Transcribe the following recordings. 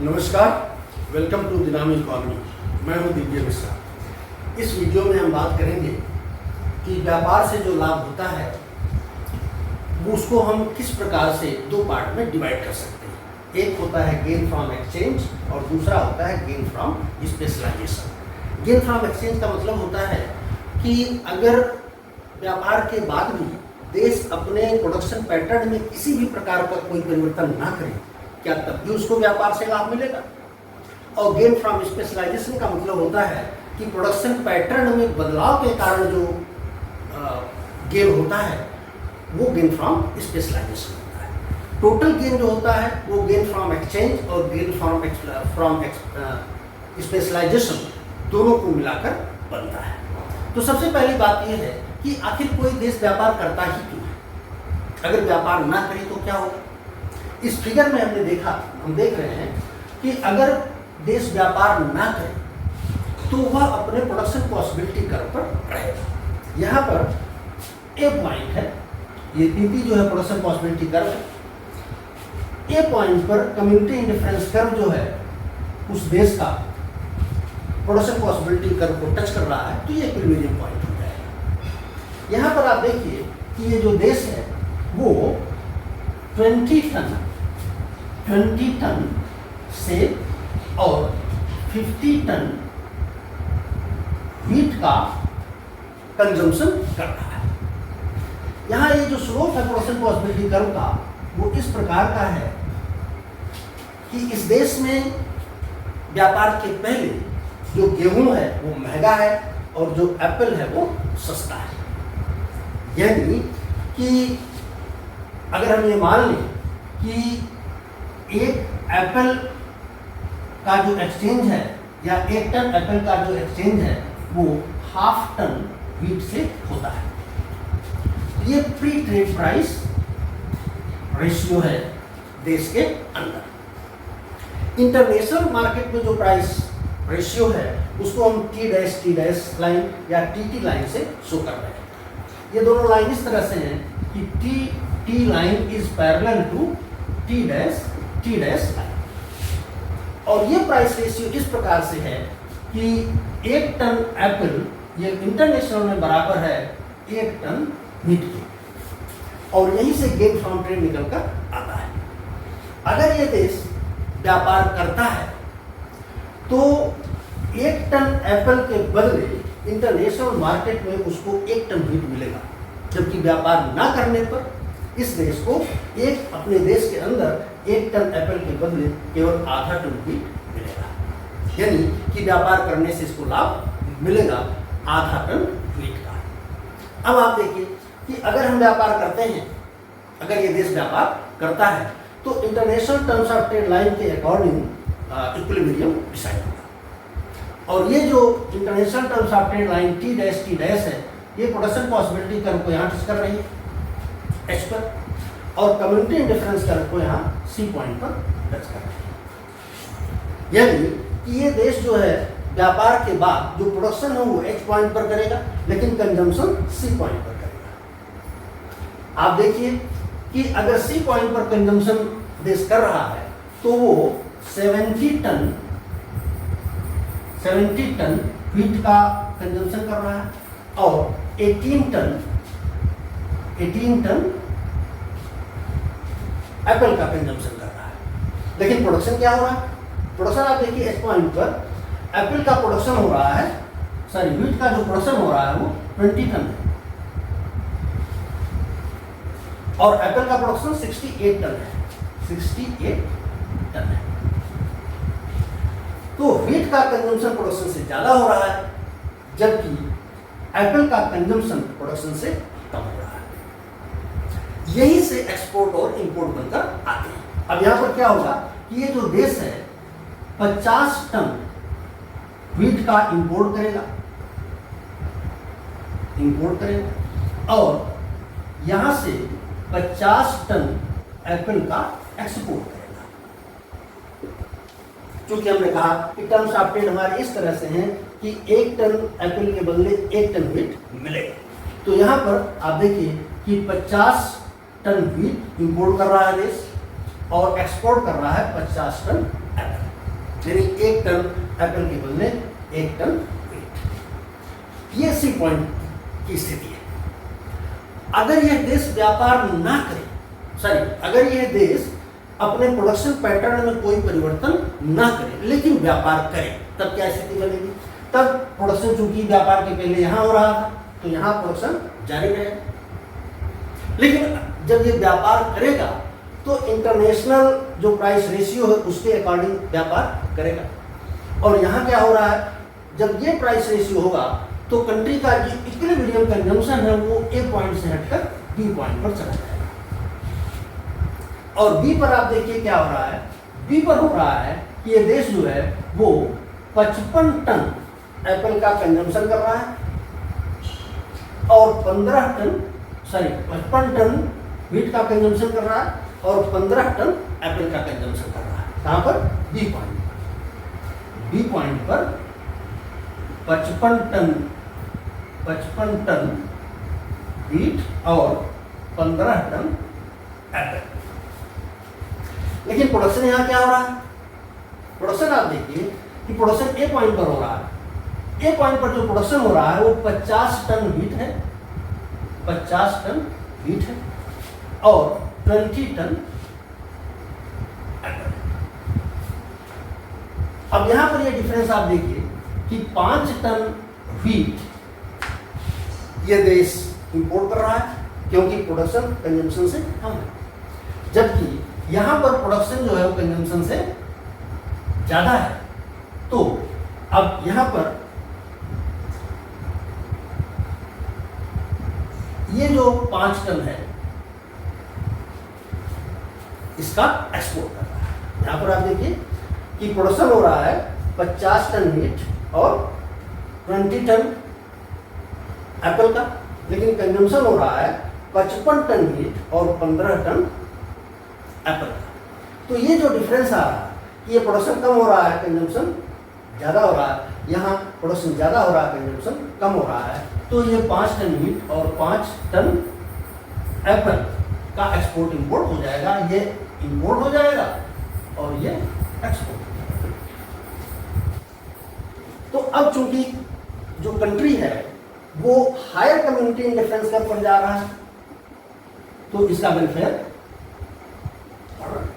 नमस्कार, welcome to दिनामी economy. मैं हूं दिव्य मिश्रा। इस वीडियो में हम बात करेंगे कि व्यापार से जो लाभ होता है वो उसको हम किस प्रकार से दो पार्ट में डिवाइड कर सकते हैं। एक होता है गेन फ्रॉम एक्सचेंज और दूसरा होता है gain from specialisation. Gain from exchange का मतलब होता है कि अगर व्यापार के बाद भी देश अपने प्रोडक्शन पैटर्न में किसी भी प्रकार का कोई परिवर्तन ना करे, क्या तब भी उसको व्यापार से लाभ मिलेगा। और गेन फ्रॉम स्पेशलाइजेशन का मतलब होता है कि प्रोडक्शन पैटर्न में बदलाव के कारण जो गेन होता है वो गेन फ्रॉम स्पेशलाइजेशन होता है। टोटल गेन जो होता है वो गेन फ्रॉम एक्सचेंज और गेन फ्रॉम स्पेशलाइजेशन दोनों को मिलाकर बनता है। तो सबसे पहली बात यह है कि आखिर कोई देश व्यापार करता ही क्यों है। अगर व्यापार ना करे तो क्या होगा। इस फिगर में हम देख रहे हैं कि अगर देश व्यापार ना करे तो वह अपने प्रोडक्शन पॉसिबिलिटी कर्व पर रहेगा। यहाँ पर ए पॉइंट है, ये पीपी जो है प्रोडक्शन पॉसिबिलिटी कर्व है। ए पॉइंट पर कम्युनिटी इंडिफरेंस कर्व जो है उस देश का प्रोडक्शन पॉसिबिलिटी कर्व को टच कर रहा है, तो ये इक्विलिब्रियम पॉइंट हो जाएगा। यहाँ पर आप देखिए कि ये जो देश है वो 20 टन से और 50 टन व्हीट का कंजम्पशन कर रहा है। यहाँ ये जो स्लोप है प्रोडक्शन पॉसिबिलिटी कर्व का वो इस प्रकार का है कि इस देश में व्यापार के पहले जो गेहूं है वो महंगा है और जो एप्पल है वो सस्ता है। यानी कि अगर हम ये मान लें कि एक एप्पल का जो एक्सचेंज है या 1 टन एप्पल का जो एक्सचेंज है वो ½ टन व्हीट से होता है। ये प्री ट्रेड प्राइस रेशियो है देश के अंदर। इंटरनेशनल मार्केट में जो प्राइस रेशियो है उसको हम T' लाइन या TT लाइन से शो कर रहे हैं। ये दोनों लाइन इस तरह से हैं कि T line is parallel to T' line. और ये प्राइस रेशियो इस प्रकार से है कि 1 टन एप्पल ये इंटरनेशनल में बराबर है 1 टन व्हीट के, और यहीं से गेन फ्रॉम ट्रेड निकल कर आता है। अगर ये देश व्यापार करता है तो 1 टन एप्पल के बदले इंटरनेशनल मार्केट में उसको 1 टन व्हीट मिलेगा, जबकि व्यापार ना करने पर इस देश को अपने देश के अंदर 1 टन एप्पल के बदले केवल ½ टन व्हीट मिलेगा। यानी कि व्यापार करने से इसको लाभ मिलेगा ½ टन व्हीट का। अब आप देखिए कि अगर हम व्यापार करते हैं, अगर ये देश व्यापार करता है तो international terms of trade line के अकॉर्डिंग इक्विलिब्रियम डिसाइड होगा। और ये जो international terms of trade line T' है ये प्रोडक्शन पॉसिबिलिटी कर्व को यहाँ टच कर रही है H पर, और कम्युनिटी इंडिफरेंस कर्व को यहाँ C पॉइंट पर टच कर रही है। यानी कि ये देश जो है व्यापार के बाद जो प्रोडक्शन है वो H पॉइंट पर करेगा लेकिन कंजम्पशन C पॉइंट पर करेगा। आप देखिए कि अगर C पॉइंट पर कंजम्पशन देश कर रहा है तो वो 70 टन व्हीट का कंजम्पशन कर रहा है और 18 टन एप्पल का कंजम्पशन कर रहा है। लेकिन प्रोडक्शन क्या हो रहा है? प्रोडक्शन आप देखिए H पॉइंट पर एप्पल का प्रोडक्शन हो रहा है, व्हीट का जो प्रोडक्शन हो रहा है वो 20 टन है और एप्पल का प्रोडक्शन 68 टन है। 68 टन है। तो व्हीट का कंजम्पशन प्रोडक्शन से ज्यादा हो रहा है, जबकि एप्पल का कंजम्पशन प्रोडक्शन से कम हो रहा है। यहीं से एक्सपोर्ट और इंपोर्ट बनकर आते हैं। अब यहाँ पर क्या होगा कि ये जो देश है 50 टन व्हीट का इंपोर्ट करेगा और यहाँ से 50 टन एप्पल का एक्सपोर्ट करेगा। क्योंकि हमने कहा कि टर्म्स ऑफ ट्रेड हमारे इस तरह से हैं कि 1 टन एप्पल के बदले 1 टन व्हीट मिलेगा। तो यहाँ पर आप देखिए कि 50 टन व्हीट इंपोर्ट कर रहा है देश और एक्सपोर्ट कर रहा है 50 टन एप्पल। यानी 1 टन एप्पल के बदले 1 टन वीट। ये सी पॉइंट की स्थिति है। अगर यह देश व्यापार ना करे, अगर यह देश अपने प्रोडक्शन पैटर्न में कोई परिवर्तन ना करे लेकिन व्यापार करे, तब क्या स्थिति बनेगी? तब प्रोडक्शन चूंकि व्यापार के पहले यहाँ हो रहा था तो यहाँ प्रोडक्शन जारी रहेगा, लेकिन जब ये व्यापार करेगा तो इंटरनेशनल जो प्राइस रेशियो है उसके अकॉर्डिंग व्यापार करेगा। और यहाँ क्या हो रहा है, जब ये प्राइस रेशियो होगा तो कंट्री का जो इक्विलिब्रियम कंजम्पशन है वो ए पॉइंट से हटकर बी पॉइंट पर चला जाएगा। और बी पर आप देखिए क्या हो रहा है, बी पर हो रहा है कि ये देश जो है वो 55 टन एप्पल का कंजम्पशन कर रहा है और 55 टन वीट का कंजम्पशन कर रहा है और 15 टन एप्पल का कंजम्पशन कर रहा है। कहाँ पर? बी पॉइंट पर। बी पॉइंट पर 55 टन वीट और 15 टन एप्पल। लेकिन प्रोडक्शन यहाँ क्या हो रहा है? प्रोडक्शन आप देखिए कि प्रोडक्शन ए पॉइंट पर हो रहा है। ए पॉइंट पर जो प्रोडक्शन हो रहा है वो 50 टन वीट है, 50 टन वीट है और 20 टन एप्पल। अब यहां पर ये डिफरेंस आप देखिए कि 5 टन वीट ये देश इंपोर्ट कर रहा है क्योंकि प्रोडक्शन कंजम्पशन से कम है, जबकि यहां पर प्रोडक्शन जो है वो कंजम्पशन से ज्यादा है। तो अब यहां पर ये जो 5 टन है इसका एक्सपोर्ट कर रहा है। यहां पर आप देखिए कि प्रोडक्शन हो रहा है 50 टन मीट और 20 टन एप्पल का, लेकिन कंजम्पशन हो रहा है 55 टन मीट और 15 टन एप्पल का। तो ये जो डिफरेंस आ रहा है कि ये प्रोडक्शन कम हो रहा है, कंजम्पशन ज़्यादा हो रहा है, यहाँ प्रोडक्शन ज़्यादा हो रहा है, कंजम्पशन कम हो रहा है, तो ये 5 टन मीट और 5 टन एप्पल का एक्सपोर्ट इंपोर्ट हो जाएगा। ये इंपोर्ट हो जाएगा और ये एक्सपोर्ट हो जाएगा। तो अब चूंकि जो कंट्री है वो हायर कम्युनिटी इंडिफरेंस कर पड़ जा रहा है तो इसका वेलफेयर बढ़ रहा है।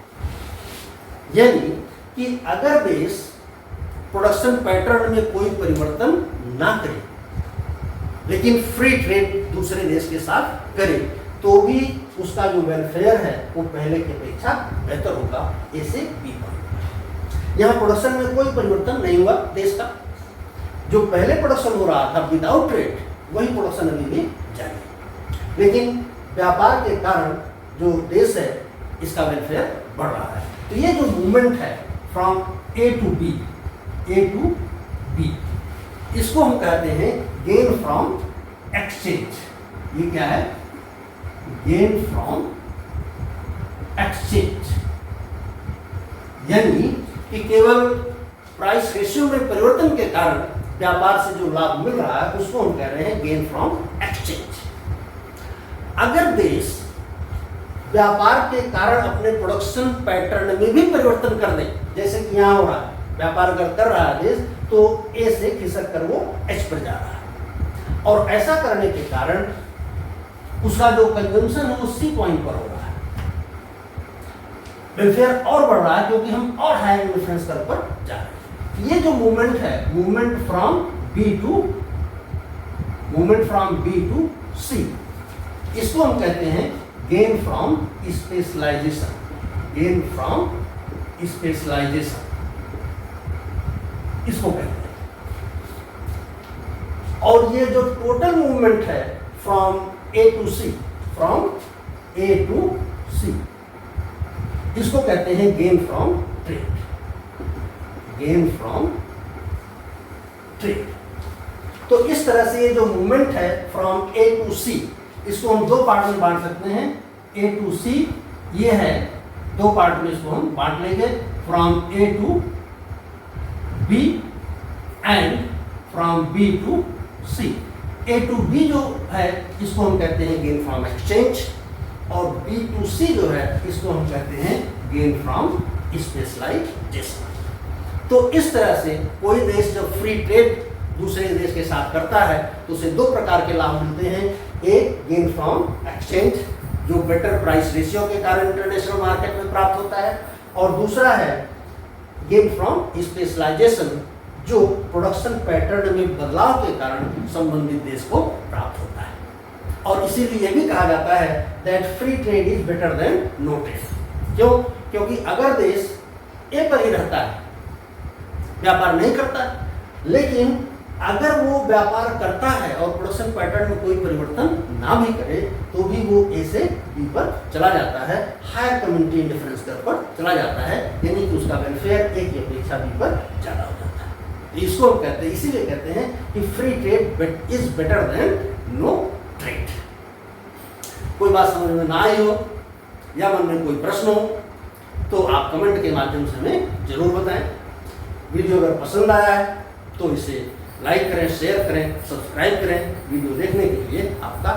यानी कि अगर देश प्रोडक्शन पैटर्न में कोई परिवर्तन ना करे लेकिन फ्री ट्रेड दूसरे देश के साथ करे तो भी उसका जो वेलफेयर है वो पहले की अपेक्षा बेहतर होगा। ऐसे बी पॉइंट यहाँ प्रोडक्शन में कोई परिवर्तन नहीं हुआ देश का, जो पहले प्रोडक्शन हो रहा था विदाउट ट्रेड वही प्रोडक्शन अभी भी जारी है, लेकिन व्यापार के कारण जो देश है इसका वेलफेयर बढ़ रहा है। तो ये जो मूवमेंट है from A to B, A to B, इसको हम कहते हैं गेन फ्रॉम एक्सचेंज। ये क्या है? गेन फ्रॉम एक्सचेंज, यानी कि केवल प्राइस रेशियो में परिवर्तन के कारण व्यापार से जो लाभ मिल रहा है उसको हम कह रहे हैं गेन फ्रॉम एक्सचेंज। अगर देश व्यापार के कारण अपने प्रोडक्शन पैटर्न में भी परिवर्तन कर दे, जैसे कि यहाँ हो रहा है, व्यापार अगर कर रहा है देश तो ए से खिसक कर वो एच पर जा रहा है, और ऐसा करने के कारण उसका जो कंजम्पशन है वो सी पॉइंट पर हो रहा है, वेलफेयर और बढ़ रहा है क्योंकि हम और हायर डिफरेंस कर पर जा रहे हैं। ये जो मूवमेंट है, movement from B to C, इसको हम कहते हैं gain from specialisation, gain from specialisation इसको कहते हैं। और ये जो टोटल मूवमेंट है from A to C, from A to C, इसको कहते हैं gain from trade, gain from trade. तो इस तरह से ये जो मूवमेंट है फ्रॉम ए टू सी, इसको हम दो पार्ट में बांट सकते हैं। ए टू सी ये है, दो पार्ट में इसको हम बांट लेंगे, from A to B and from B to C. A to B जो है इसको हम कहते हैं गेन फ्रॉम एक्सचेंज, और बी टू सी जो है इसको हम कहते हैं गेन फ्रॉम स्पेशलाइजेशन। तो इस तरह से कोई देश जब फ्री ट्रेड दूसरे देश के साथ करता है तो उसे दो प्रकार के लाभ मिलते हैं। एक गेन फ्रॉम एक्सचेंज, जो बेटर प्राइस रेशियो के कारण इंटरनेशनल मार्केट में प्राप्त होता है, और दूसरा है गेन फ्रॉम स्पेशलाइजेशन, जो प्रोडक्शन पैटर्न में बदलाव के कारण संबंधित देश को प्राप्त होता है। और इसीलिए भी कहा जाता है that free trade is better than no trade. क्यों? क्योंकि अगर देश ए पर ही रहता है, व्यापार नहीं करता, लेकिन अगर वो व्यापार करता है और प्रोडक्शन पैटर्न में कोई परिवर्तन ना भी करे तो भी वो ए से बी पर चला जाता है, हायर कम्युनिटी इंडिफरेंस कर पर चला जाता है, यानी कि उसका वेलफेयर ए की अपेक्षा बी पर ज़्यादा हो जाता है। तो इसको हम कहते हैं, इसीलिए कहते हैं कि free trade is better than no trade. कोई बात समझ में ना आई हो या मन में कोई प्रश्न हो तो आप कमेंट के माध्यम से हमें जरूर बताएं। वीडियो अगर पसंद आया है तो इसे लाइक करें, शेयर करें, सब्सक्राइब करें। वीडियो देखने के लिए आपका